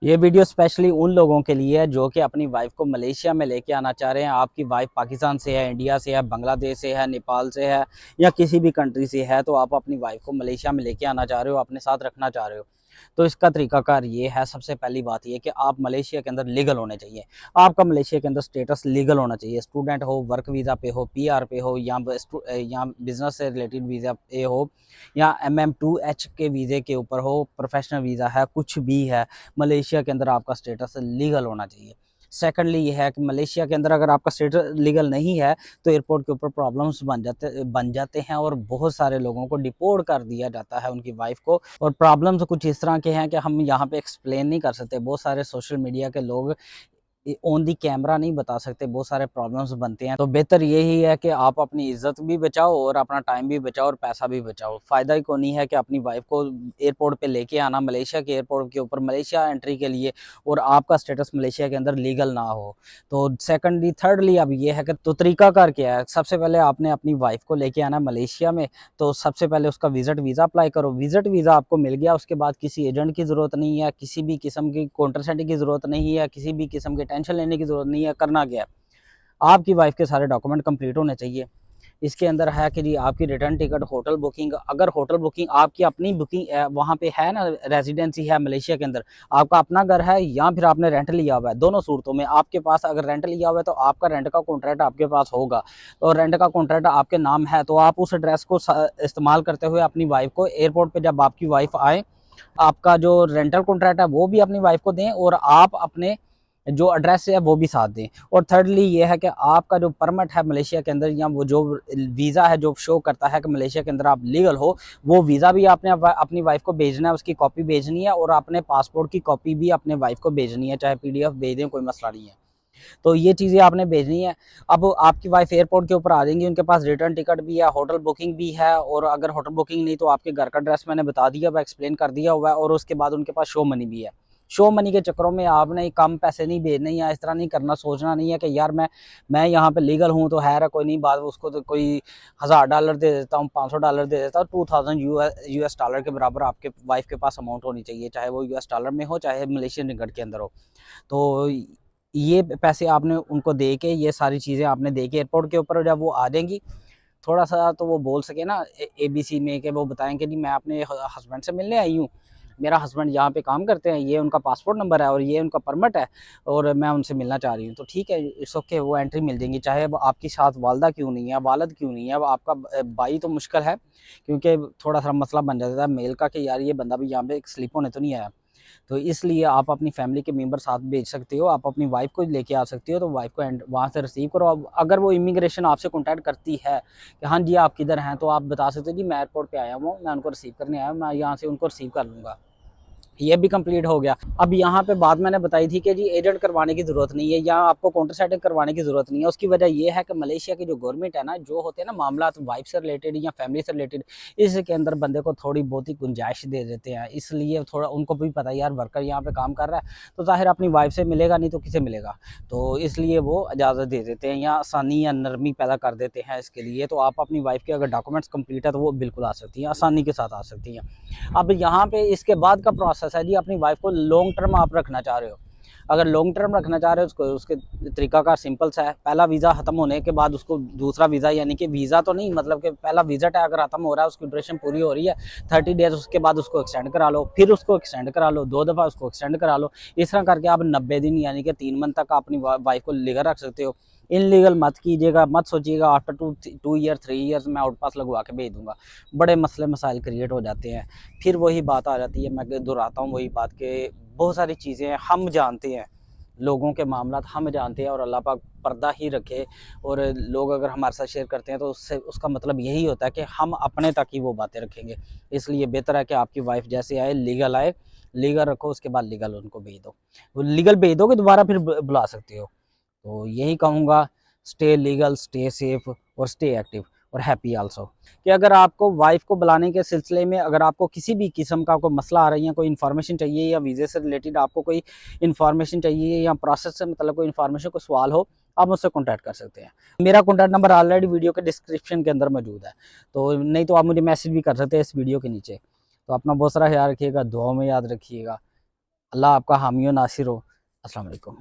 ये video specially उन लोगों के लिए है जो कि अपनी वाइफ को मलेशिया में लेके आना चाह रहे हैं। आपकी वाइफ पाकिस्तान से है, इंडिया से है, बांग्लादेश से है, नेपाल से है या किसी भी कंट्री से है, तो आप अपनी वाइफ को मलेशिया में लेके आना चाह रहे हो, अपने साथ रखना चाह रहे हो। तो इसका तरीकाकार ये है, सबसे पहली बात ये कि आप मलेशिया के अंदर लीगल होने चाहिए। आपका मलेशिया के अंदर स्टेटस लीगल होना चाहिए। स्टूडेंट हो, वर्क वीज़ा पे हो, पीआर पे हो, या बिजनेस से रिलेटेड वीज़ा पे हो, या MM2H के वीज़े के ऊपर हो, प्रोफेशनल वीज़ा है, कुछ भी है, मलेशिया के अंदर आपका स्टेटस लीगल होना चाहिए। सेकंडली ये है कि मलेशिया के अंदर अगर आपका स्टेटस लीगल नहीं है तो एयरपोर्ट के ऊपर प्रॉब्लम्स बन जाते हैं और बहुत सारे लोगों को डिपोर्ट कर दिया जाता है, उनकी वाइफ को। और प्रॉब्लम्स कुछ इस तरह के हैं कि हम यहाँ पे एक्सप्लेन नहीं कर सकते। बहुत सारे सोशल मीडिया के लोग ऑन दी कैमरा नहीं बता सकते, बहुत सारे प्रॉब्लम्स बनते हैं। तो बेहतर यही है कि आप अपनी इज्जत भी बचाओ और अपना टाइम भी बचाओ और पैसा भी बचाओ। फ़ायदा ही को नहीं है कि अपनी वाइफ को एयरपोर्ट पे लेके आना, मलेशिया के एयरपोर्ट के ऊपर मलेशिया एंट्री के लिए, और आपका स्टेटस मलेशिया के अंदर लीगल ना हो। तो सेकंडली थर्डली अब ये है कि तो तरीकाकार क्या है। सबसे पहले आपने अपनी वाइफ को लेके आना मलेशिया में, तो सबसे पहले उसका विजिट वीज़ा अप्लाई करो। विजिट वीज़ा आपको मिल गया, उसके बाद किसी एजेंट की ज़रूरत नहीं है, किसी भी किस्म की कॉन्ट्रासेप्ट की ज़रूरत नहीं है, किसी भी किस्म की टेंशन लेने की ज़रूरत नहीं है। करना क्या है, आपकी वाइफ के सारे डॉक्यूमेंट कंप्लीट होने चाहिए। इसके अंदर है कि जी आपकी रिटर्न टिकट, होटल बुकिंग, अगर होटल बुकिंग आपकी अपनी बुकिंग वहाँ पे है ना, रेजिडेंसी है मलेशिया के अंदर, आपका अपना घर है या फिर आपने रेंट लिया हुआ है, दोनों सूरतों में आपके पास अगर रेंट लिया हुआ है तो आपका रेंट का कॉन्ट्रैक्ट आपके पास होगा, और रेंट का कॉन्ट्रैक्ट आपके नाम है, तो आप उस एड्रेस को इस्तेमाल करते हुए अपनी वाइफ को एयरपोर्ट पर जब आपकी वाइफ आए, आपका जो रेंटल कॉन्ट्रैक्ट है वो भी अपनी वाइफ को दें और आप अपने जो एड्रेस है वो भी साथ दें। और थर्डली ये है कि आपका जो परमिट है मलेशिया के अंदर, या वो जो वीज़ा है जो शो करता है कि मलेशिया के अंदर आप लीगल हो, वो वीज़ा भी आपने अपनी वाइफ को भेजना है, उसकी कॉपी भेजनी है, और अपने पासपोर्ट की कॉपी भी अपने वाइफ को भेजनी है, चाहे PDF भेज दें, कोई मसला नहीं है। तो ये चीज़ें आपने भेजनी है। अब आपकी वाइफ एयरपोर्ट के ऊपर आ जाएंगी, उनके पास रिटर्न टिकट भी है, होटल बुकिंग भी है, और अगर होटल बुकिंग नहीं तो आपके घर का एड्रेस मैंने बता दिया हुआ, एक्सप्लेन कर दिया हुआ है, और उसके बाद उनके पास शो मनी भी है। शो मनी के चक्करों में आपने कम पैसे नहीं भेजने, या इस तरह नहीं करना, सोचना नहीं है कि यार मैं यहाँ पे लीगल हूँ तो है कोई नहीं बात, उसको तो कोई $1000 दे देता हूँ, $500 दे देता हूँ, 2000 US डॉलर के बराबर आपके वाइफ के पास अमाउंट होनी चाहिए, चाहे वो US डॉलर में हो, चाहे मलेशियन रिंगट के अंदर हो। तो ये पैसे आपने उनको दे के, ये सारी चीज़ें आपने दे के एयरपोर्ट के ऊपर जब वो आ जाएंगी, थोड़ा सा तो वो बोल सके ना ABC में, कि वो बताएं कि जी मैं अपने हस्बैंड से मिलने आई हूँ, मेरा हस्बैंड यहाँ पे काम करते हैं, ये उनका पासपोर्ट नंबर है और ये उनका परमिट है, और मैं उनसे मिलना चाह रही हूँ। तो ठीक है, इट्स ओके, वो एंट्री मिल जाएंगी, चाहे वो आपके साथ वालदा क्यों नहीं है, वालद क्यों नहीं है, वो आपका भाई तो मुश्किल है, क्योंकि थोड़ा सा मसला बन जाता है मेल का कि यार ये बंदा भी यहाँ पे स्लिप होने तो नहीं आया। तो इसलिए आप अपनी फैमिली के मेंबर साथ भेज सकते हो, आप अपनी वाइफ को लेके आ सकते हो, तो वाइफ को वहाँ से रिसीव करो। अब अगर वो इमिग्रेशन आपसे कॉन्टैक्ट करती है कि हाँ जी आप किधर हैं, तो आप बता सकते हो जी मैं एयरपोर्ट पे आया हूँ, मैं उनको रिसीव करने आया हूँ, मैं यहाँ से उनको रिसीव कर लूँगा। ये भी कंप्लीट हो गया। अब यहाँ पे बात मैंने बताई थी कि जी एजेंट करवाने की ज़रूरत नहीं है, या आपको काउंटर सेटिंग करवाने की ज़रूरत नहीं है। उसकी वजह ये है कि मलेशिया की जो गवर्नमेंट है ना, जो होते हैं ना मामला वाइफ से रिलेटेड या फैमिली से रिलेटेड, इसके अंदर बंदे को थोड़ी बहुत ही गुंजाइश दे देते हैं। इसलिए थोड़ा उनको भी पता है यार वर्कर यहाँ पे काम कर रहा है, तो ज़ाहिर अपनी वाइफ से मिलेगा नहीं तो किसे मिलेगा, तो इसलिए वो इजाज़त दे देते हैं या आसानी या नरमी पैदा कर देते हैं इसके लिए। तो आप अपनी वाइफ के अगर डॉक्यूमेंट्स कंप्लीट है तो वो बिल्कुल आ सकती हैं, आसानी के साथ आ सकती हैं। अब यहाँ पे इसके बाद का प्रोसेस है जी, अपनी वाइफ को लॉन्ग टर्म आप रखना चाह रहे हो। अगर लॉन्ग टर्म रखना चाह रहे हो उसको, उसके तरीकाकार सिंपल सा है। पहला वीज़ा ख़त्म होने के बाद उसको दूसरा वीज़ा, यानी कि वीज़ा तो नहीं, मतलब कि पहला विजिट है अगर ख़त्म हो रहा है, उसकी ड्यूरेशन पूरी हो रही है 30 डेज, उसके बाद उसको एक्सटेंड करा लो, फिर उसको एक्सटेंड करा लो, 2 दफ़ा उसको एक्सटेंड करा लो। इस तरह करके आप 90 दिन यानी कि 3 मंथ तक अपनी वाइफ को लीगल रख सकते हो। इनलीगल मत कीजिएगा, मत सोचिएगा आफ्टर 2 ईयर 3 ईयर्स मैं आउट पास लगवा के भेज दूंगा। बड़े मसले मसाइल क्रिएट हो जाते हैं। फिर वही बात आ जाती है, मैं दोहराता हूँ वही बात कि बहुत सारी चीज़ें हम जानते हैं, लोगों के मामला हम जानते हैं, और अल्लाह पाक पर्दा ही रखे। और लोग अगर हमारे साथ शेयर करते हैं तो उससे उसका मतलब यही होता है कि हम अपने तक ही वो बातें रखेंगे। इसलिए बेहतर है कि आपकी वाइफ जैसे आए, लीगल रखो, उसके बाद लीगल उनको भेज दो। वो लीगल भेज दोगे दोबारा फिर बुला सकते हो। तो यही कहूँगा, स्टे लीगल, स्टे सेफ और स्टे एक्टिव और हैप्पी आल्सो। कि अगर आपको वाइफ को बुलाने के सिलसिले में अगर आपको किसी भी किस्म का कोई मसला आ रही है, कोई इन्फॉर्मेशन चाहिए, या वीज़े से रिलेटेड आपको कोई इन्फॉर्मेशन चाहिए, या प्रोसेस से मतलब कोई इन्फॉर्मेशन, कोई सवाल हो, आप मुझसे कॉन्टैक्ट कर सकते हैं। मेरा कॉन्टैक्ट नंबर ऑलरेडी वीडियो के डिस्क्रिप्शन के अंदर मौजूद है, तो नहीं तो आप मुझे मैसेज भी कर सकते हैं इस वीडियो के नीचे। तो अपना बहुत सारा ख्याल रखिएगा, दुआ में याद रखिएगा। अल्लाह आपका हामी व नासिर हो। अस्सलाम वालेकुम।